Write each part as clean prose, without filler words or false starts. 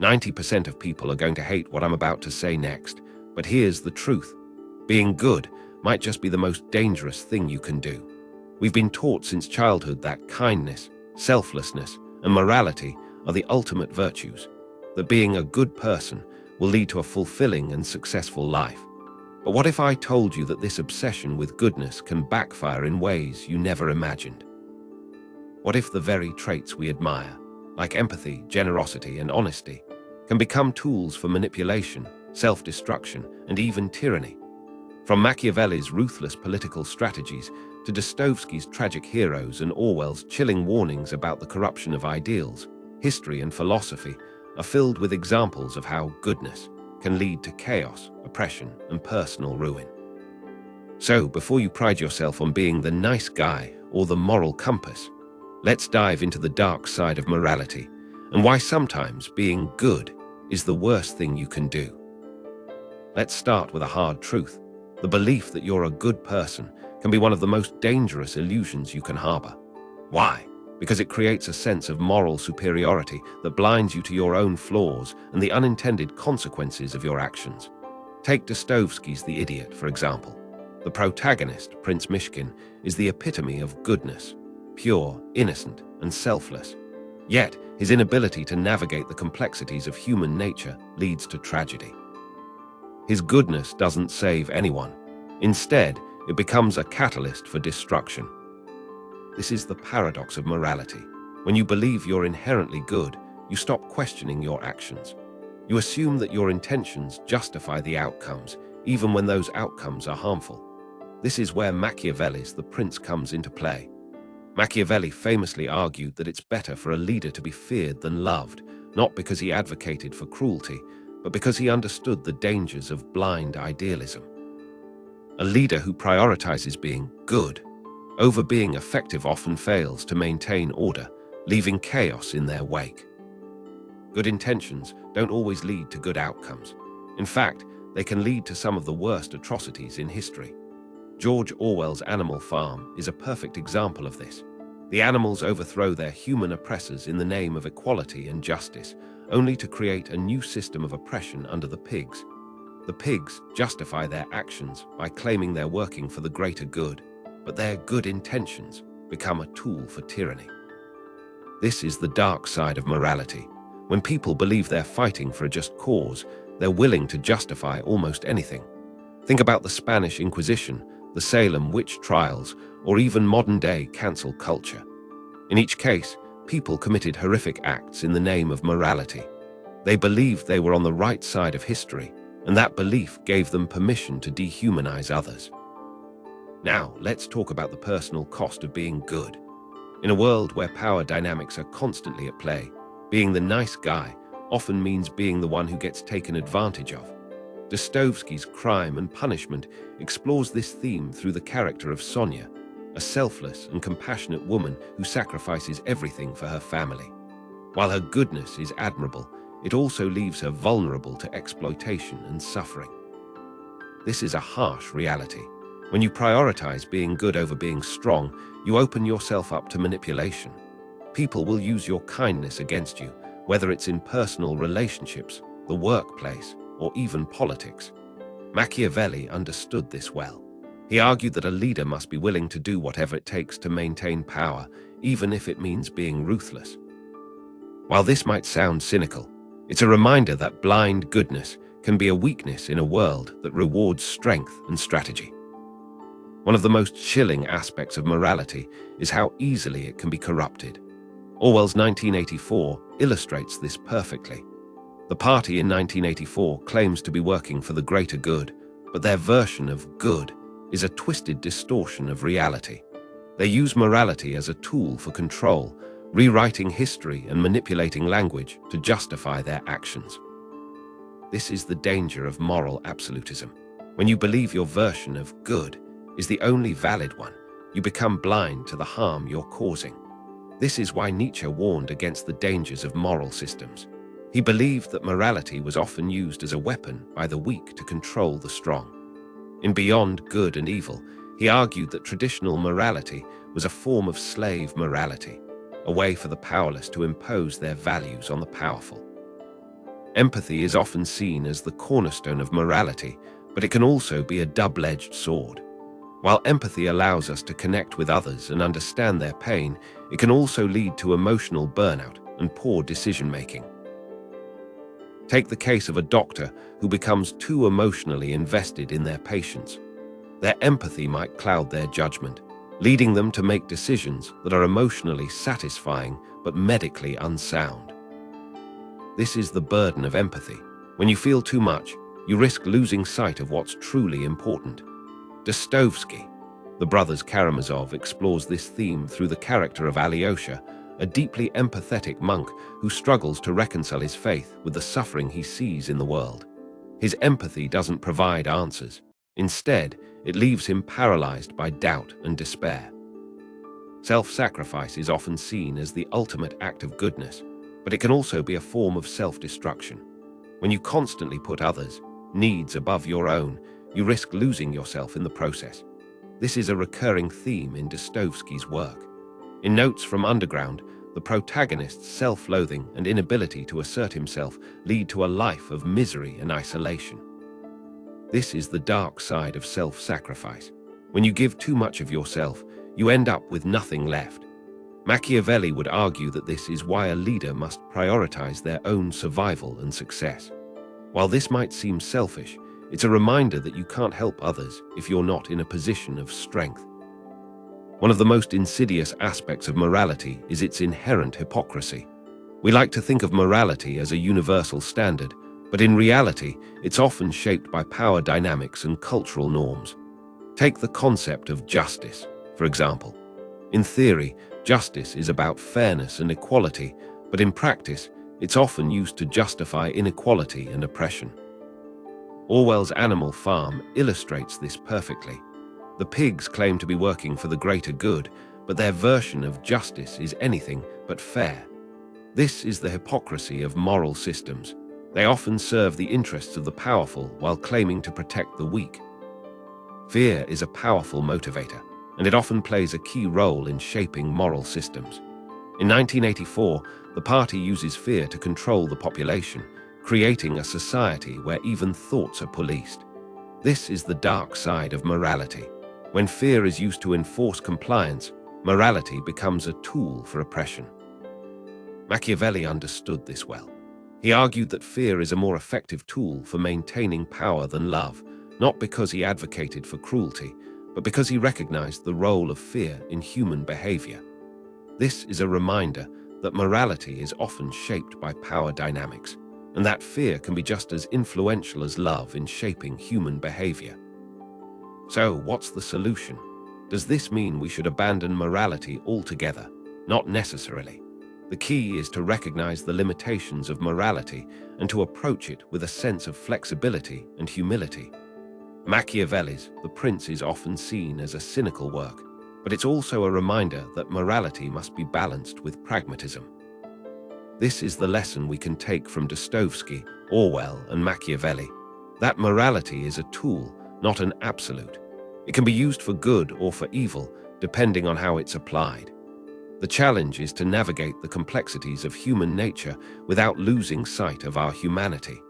90% of people are going to hate what I'm about to say next, but here's the truth. Being good might just be the most dangerous thing you can do. We've been taught since childhood that kindness, selflessness, and morality are the ultimate virtues, that being a good person will lead to a fulfilling and successful life. But what if I told you that this obsession with goodness can backfire in ways you never imagined? What if the very traits we admire, like empathy, generosity, and honesty, can become tools for manipulation, self-destruction, and even tyranny? From Machiavelli's ruthless political strategies to Dostoevsky's tragic heroes and Orwell's chilling warnings about the corruption of ideals, history and philosophy are filled with examples of how goodness can lead to chaos, oppression, and personal ruin. So, before you pride yourself on being the nice guy or the moral compass, let's dive into the dark side of morality and why sometimes being good is the worst thing you can do. Let's start with a hard truth. The belief that you're a good person can be one of the most dangerous illusions you can harbor. Why? Because it creates a sense of moral superiority that blinds you to your own flaws and the unintended consequences of your actions. Take Dostoevsky's The Idiot, for example. The protagonist, Prince Mishkin, is the epitome of goodness, pure, innocent, and selfless. Yet, his inability to navigate the complexities of human nature leads to tragedy. His goodness doesn't save anyone. Instead, it becomes a catalyst for destruction. This is the paradox of morality. When you believe you're inherently good, you stop questioning your actions. You assume that your intentions justify the outcomes, even when those outcomes are harmful. This is where Machiavelli's The Prince comes into play. Machiavelli famously argued that it's better for a leader to be feared than loved, not because he advocated for cruelty, but because he understood the dangers of blind idealism. A leader who prioritizes being good over being effective often fails to maintain order, leaving chaos in their wake. Good intentions don't always lead to good outcomes. In fact, they can lead to some of the worst atrocities in history. George Orwell's Animal Farm is a perfect example of this. The animals overthrow their human oppressors in the name of equality and justice, only to create a new system of oppression under the pigs. The pigs justify their actions by claiming they're working for the greater good, but their good intentions become a tool for tyranny. This is the dark side of morality. When people believe they're fighting for a just cause, they're willing to justify almost anything. Think about the Spanish Inquisition, the Salem witch trials, or even modern-day cancel culture. In each case, people committed horrific acts in the name of morality. They believed they were on the right side of history, and that belief gave them permission to dehumanize others. Now, let's talk about the personal cost of being good. In a world where power dynamics are constantly at play, being the nice guy often means being the one who gets taken advantage of. Dostoevsky's Crime and Punishment explores this theme through the character of Sonia, a selfless and compassionate woman who sacrifices everything for her family. While her goodness is admirable, it also leaves her vulnerable to exploitation and suffering. This is a harsh reality. When you prioritize being good over being strong, you open yourself up to manipulation. People will use your kindness against you, whether it's in personal relationships, the workplace, or even politics. Machiavelli understood this well. He argued that a leader must be willing to do whatever it takes to maintain power, even if it means being ruthless. While this might sound cynical, it's a reminder that blind goodness can be a weakness in a world that rewards strength and strategy. One of the most chilling aspects of morality is how easily it can be corrupted. Orwell's 1984 illustrates this perfectly. The party in 1984 claims to be working for the greater good, but their version of good is a twisted distortion of reality. They use morality as a tool for control, rewriting history and manipulating language to justify their actions. This is the danger of moral absolutism. When you believe your version of good is the only valid one, you become blind to the harm you're causing. This is why Nietzsche warned against the dangers of moral systems. He believed that morality was often used as a weapon by the weak to control the strong. In Beyond Good and Evil, he argued that traditional morality was a form of slave morality, a way for the powerless to impose their values on the powerful. Empathy is often seen as the cornerstone of morality, but it can also be a double-edged sword. While empathy allows us to connect with others and understand their pain, it can also lead to emotional burnout and poor decision-making. Take the case of a doctor who becomes too emotionally invested in their patients. Their empathy might cloud their judgment, leading them to make decisions that are emotionally satisfying but medically unsound. This is the burden of empathy. When you feel too much, you risk losing sight of what's truly important. Dostoevsky, the brothers Karamazov, explores this theme through the character of Alyosha, a deeply empathetic monk who struggles to reconcile his faith with the suffering he sees in the world. His empathy doesn't provide answers. Instead, it leaves him paralyzed by doubt and despair. Self-sacrifice is often seen as the ultimate act of goodness, but it can also be a form of self-destruction. When you constantly put others' needs above your own, you risk losing yourself in the process. This is a recurring theme in Dostoevsky's work. In Notes from Underground, the protagonist's self-loathing and inability to assert himself lead to a life of misery and isolation. This is the dark side of self-sacrifice. When you give too much of yourself, you end up with nothing left. Machiavelli would argue that this is why a leader must prioritize their own survival and success. While this might seem selfish, it's a reminder that you can't help others if you're not in a position of strength. One of the most insidious aspects of morality is its inherent hypocrisy. We like to think of morality as a universal standard, but in reality, it's often shaped by power dynamics and cultural norms. Take the concept of justice, for example. In theory, justice is about fairness and equality, but in practice, it's often used to justify inequality and oppression. Orwell's Animal Farm illustrates this perfectly. The pigs claim to be working for the greater good, but their version of justice is anything but fair. This is the hypocrisy of moral systems. They often serve the interests of the powerful while claiming to protect the weak. Fear is a powerful motivator, and it often plays a key role in shaping moral systems. In 1984, the party uses fear to control the population, creating a society where even thoughts are policed. This is the dark side of morality. When fear is used to enforce compliance, morality becomes a tool for oppression. Machiavelli understood this well. He argued that fear is a more effective tool for maintaining power than love, not because he advocated for cruelty, but because he recognized the role of fear in human behavior. This is a reminder that morality is often shaped by power dynamics, and that fear can be just as influential as love in shaping human behavior. So, what's the solution? Does this mean we should abandon morality altogether? Not necessarily. The key is to recognize the limitations of morality and to approach it with a sense of flexibility and humility. Machiavelli's The Prince is often seen as a cynical work, but it's also a reminder that morality must be balanced with pragmatism. This is the lesson we can take from Dostoevsky, Orwell, and Machiavelli, that morality is a tool, not an absolute. It can be used for good or for evil, depending on how it's applied. The challenge is to navigate the complexities of human nature without losing sight of our humanity.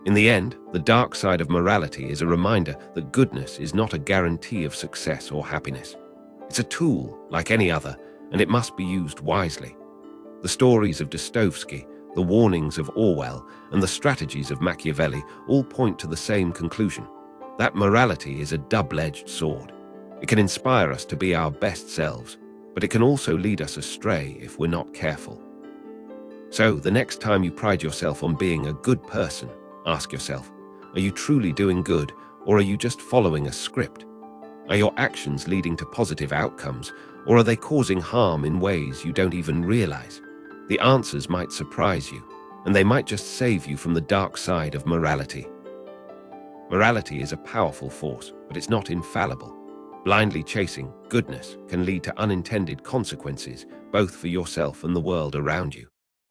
In the end, the dark side of morality is a reminder that goodness is not a guarantee of success or happiness. It's a tool, like any other, and it must be used wisely. The stories of Dostoevsky, the warnings of Orwell, and the strategies of Machiavelli all point to the same conclusion: that morality is a double-edged sword. It can inspire us to be our best selves, but it can also lead us astray if we're not careful. So, the next time you pride yourself on being a good person, ask yourself, are you truly doing good, or are you just following a script? Are your actions leading to positive outcomes, or are they causing harm in ways you don't even realize? The answers might surprise you, and they might just save you from the dark side of morality. Morality is a powerful force, but it's not infallible. Blindly chasing goodness can lead to unintended consequences, both for yourself and the world around you.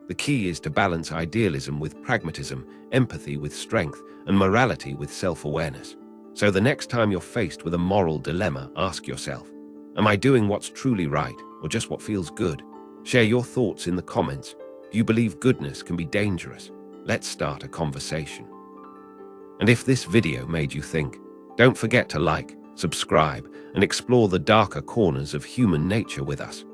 The key is to balance idealism with pragmatism, empathy with strength, and morality with self-awareness. So the next time you're faced with a moral dilemma, ask yourself, am I doing what's truly right, or just what feels good? Share your thoughts in the comments. Do you believe goodness can be dangerous? Let's start a conversation. And if this video made you think, don't forget to like, subscribe, and explore the darker corners of human nature with us.